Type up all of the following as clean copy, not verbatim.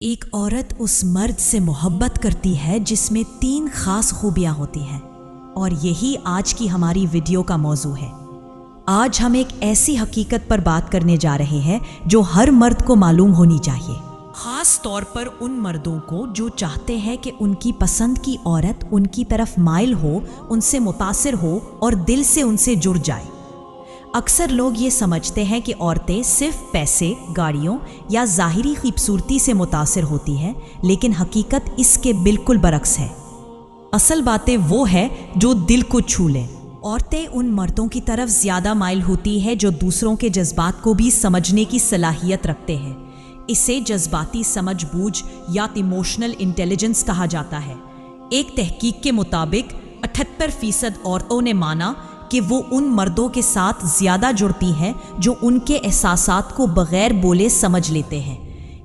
ایک عورت اس مرد سے محبت کرتی ہے جس میں 3 خاص خوبیاں ہوتی ہیں، اور یہی آج کی ہماری ویڈیو کا موضوع ہے۔ آج ہم ایک ایسی حقیقت پر بات کرنے جا رہے ہیں جو ہر مرد کو معلوم ہونی چاہیے، خاص طور پر ان مردوں کو جو چاہتے ہیں کہ ان کی پسند کی عورت ان کی طرف مائل ہو، ان سے متاثر ہو اور دل سے ان سے جڑ جائے۔ اکثر لوگ یہ سمجھتے ہیں کہ عورتیں صرف پیسے، گاڑیوں یا ظاہری خوبصورتی سے متاثر ہوتی ہیں، لیکن حقیقت اس کے بالکل برعکس ہے۔ اصل باتیں وہ ہے جو دل کو چھو لیں۔ عورتیں ان مردوں کی طرف زیادہ مائل ہوتی ہے جو دوسروں کے جذبات کو بھی سمجھنے کی صلاحیت رکھتے ہیں۔ اسے جذباتی سمجھ بوجھ یا ایموشنل انٹیلیجنس کہا جاتا ہے۔ ایک تحقیق کے مطابق 78% عورتوں نے مانا کہ وہ ان مردوں کے ساتھ زیادہ جڑتی ہیں جو ان کے احساسات کو بغیر بولے سمجھ لیتے ہیں۔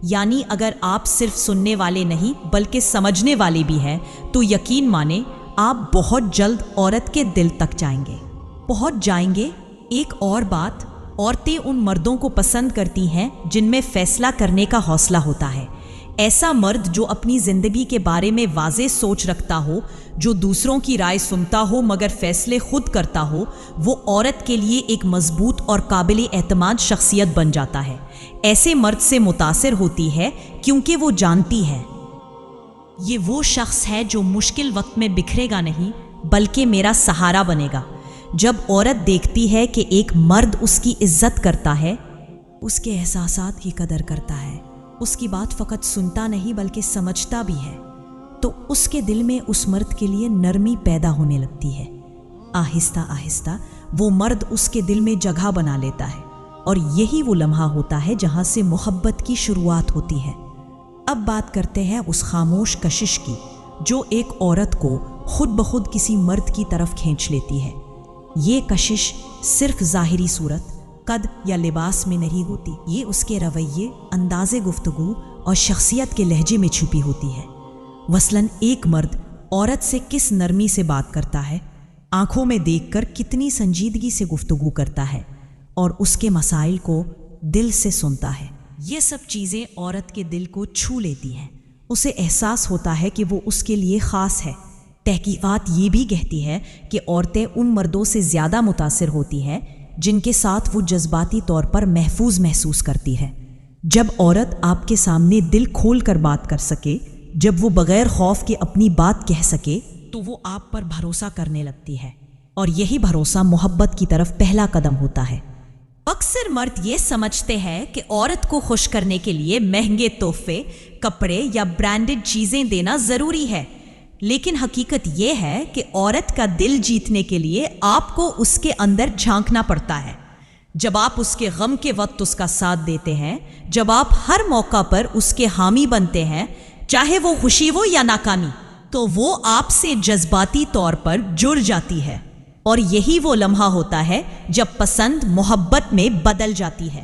یعنی اگر آپ صرف سننے والے نہیں بلکہ سمجھنے والے بھی ہیں تو یقین مانیں آپ بہت جلد عورت کے دل تک پہنچ جائیں گے۔ ایک اور بات، عورتیں ان مردوں کو پسند کرتی ہیں جن میں فیصلہ کرنے کا حوصلہ ہوتا ہے۔ ایسا مرد جو اپنی زندگی کے بارے میں واضح سوچ رکھتا ہو، جو دوسروں کی رائے سنتا ہو مگر فیصلے خود کرتا ہو، وہ عورت کے لیے ایک مضبوط اور قابل اعتماد شخصیت بن جاتا ہے۔ ایسے مرد سے متاثر ہوتی ہے کیونکہ وہ جانتی ہے یہ وہ شخص ہے جو مشکل وقت میں بکھرے گا نہیں بلکہ میرا سہارا بنے گا۔ جب عورت دیکھتی ہے کہ ایک مرد اس کی عزت کرتا ہے، اس کے احساسات کی قدر کرتا ہے، اس کی بات فقط سنتا نہیں بلکہ سمجھتا بھی ہے، تو اس کے دل میں اس مرد کے لیے نرمی پیدا ہونے لگتی ہے۔ آہستہ آہستہ وہ مرد اس کے دل میں جگہ بنا لیتا ہے، اور یہی وہ لمحہ ہوتا ہے جہاں سے محبت کی شروعات ہوتی ہے۔ اب بات کرتے ہیں اس خاموش کشش کی جو ایک عورت کو خود بخود کسی مرد کی طرف کھینچ لیتی ہے۔ یہ کشش صرف ظاہری صورت، قد یا لباس میں نہیں ہوتی، یہ اس کے رویے، انداز گفتگو اور شخصیت کے لہجے میں چھپی ہوتی ہے۔ مثلاً ایک مرد عورت سے کس نرمی سے بات کرتا ہے، آنکھوں میں دیکھ کر کتنی سنجیدگی سے گفتگو کرتا ہے، اور اس کے مسائل کو دل سے سنتا ہے۔ یہ سب چیزیں عورت کے دل کو چھو لیتی ہیں۔ اسے احساس ہوتا ہے کہ وہ اس کے لیے خاص ہے۔ تحقیقات یہ بھی کہتی ہے کہ عورتیں ان مردوں سے زیادہ متاثر ہوتی ہیں جن کے ساتھ وہ جذباتی طور پر محفوظ محسوس کرتی ہے۔ جب عورت آپ کے سامنے دل کھول کر بات کر سکے، جب وہ بغیر خوف کے اپنی بات کہہ سکے، تو وہ آپ پر بھروسہ کرنے لگتی ہے، اور یہی بھروسہ محبت کی طرف پہلا قدم ہوتا ہے۔ اکثر مرد یہ سمجھتے ہیں کہ عورت کو خوش کرنے کے لیے مہنگے تحفے، کپڑے یا برانڈڈ چیزیں دینا ضروری ہے، لیکن حقیقت یہ ہے کہ عورت کا دل جیتنے کے لیے آپ کو اس کے اندر جھانکنا پڑتا ہے۔ جب آپ اس کے غم کے وقت اس کا ساتھ دیتے ہیں، جب آپ ہر موقع پر اس کے حامی بنتے ہیں، چاہے وہ خوشی ہو یا ناکامی، تو وہ آپ سے جذباتی طور پر جڑ جاتی ہے، اور یہی وہ لمحہ ہوتا ہے جب پسند محبت میں بدل جاتی ہے۔